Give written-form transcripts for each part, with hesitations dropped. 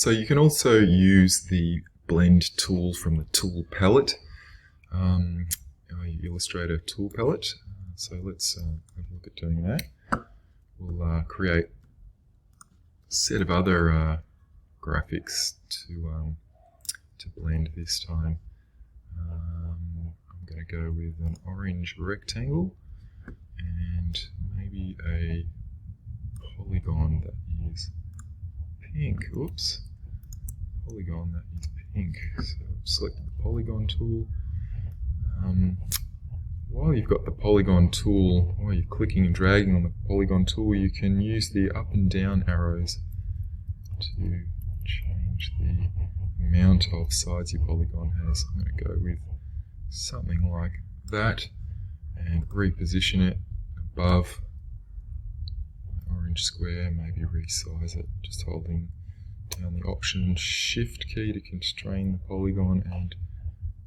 So you can also use the blend tool from the tool palette, Illustrator tool palette. So let's have a look at doing that. We'll create a set of other graphics to blend this time. I'm going to go with an orange rectangle and maybe a polygon that is pink. Oops, polygon that is pink. So I've selected the polygon tool. While you've got the polygon tool, while you're clicking and dragging on the polygon tool, you can use the up and down arrows to change the amount of sides your polygon has. I'm going to go with something like that and reposition it above the orange square, maybe resize it, just holding down the Option Shift key to constrain the polygon and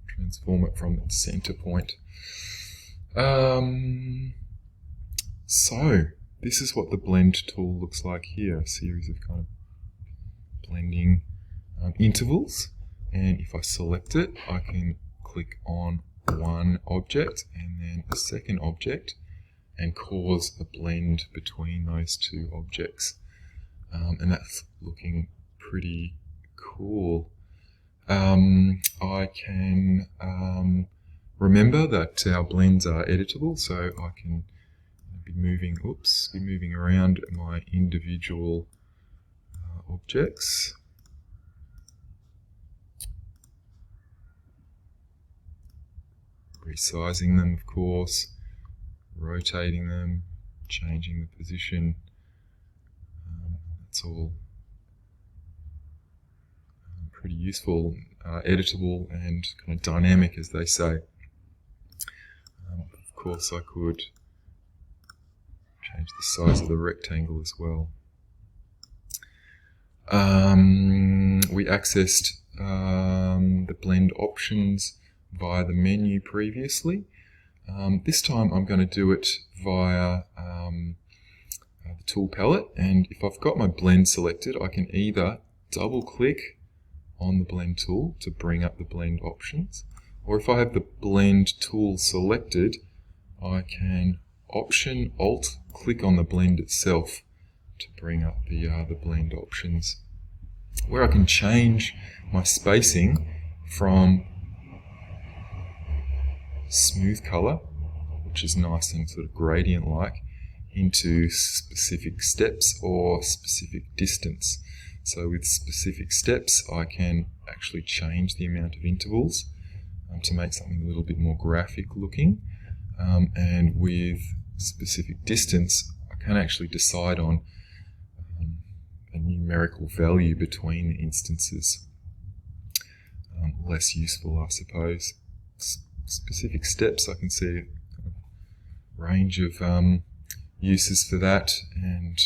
transform it from its center point. So this is what the blend tool looks like here, a series of kind of blending intervals, and if I select it I can click on one object and then a second object and cause a blend between those two objects, and that's looking pretty cool. I can remember that our blends are editable, so I can be moving around my individual objects. Resizing them, of course, rotating them, changing the position. That's all pretty useful, editable and kind of dynamic, as they say. Of course I could change the size of the rectangle as well. We accessed the blend options via the menu previously. This time I'm going to do it via the tool palette, and if I've got my blend selected I can either double click on the blend tool to bring up the blend options, or if I have the blend tool selected I can Option Alt click on the blend itself to bring up the blend options, where I can change my spacing from smooth color, which is nice and sort of gradient like, into specific steps or specific distance. So with specific steps I can actually change the amount of intervals to make something a little bit more graphic looking, and with specific distance I can actually decide on a numerical value between the instances. Less useful, I suppose. Specific steps, I can see a kind of range of uses for that, and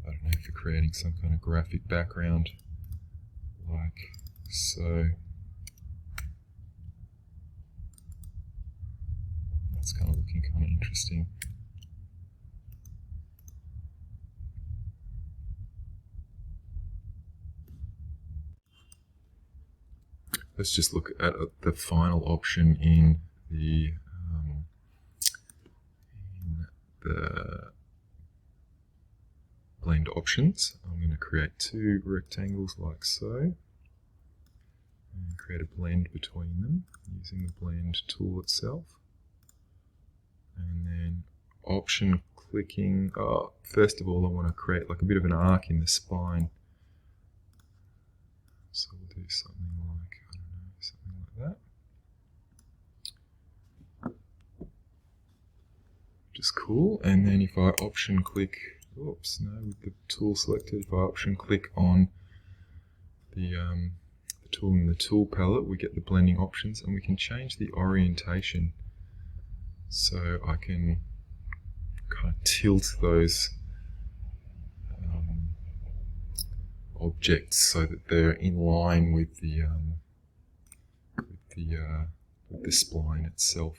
I don't know, for creating some kind of graphic background like so. That's kind of looking kind of interesting. Let's just look at the final option in the blend options. I'm going to create two rectangles like so, and create a blend between them using the blend tool itself. And then option clicking, first of all I want to create like a bit of an arc in the spine. So we'll do something like, I don't know, something like that. Just cool. And then if I option click, with the tool selected, if I option click on the tool in the tool palette, we get the blending options, and we can change the orientation. So I can kind of tilt those objects so that they're in line with the spline itself.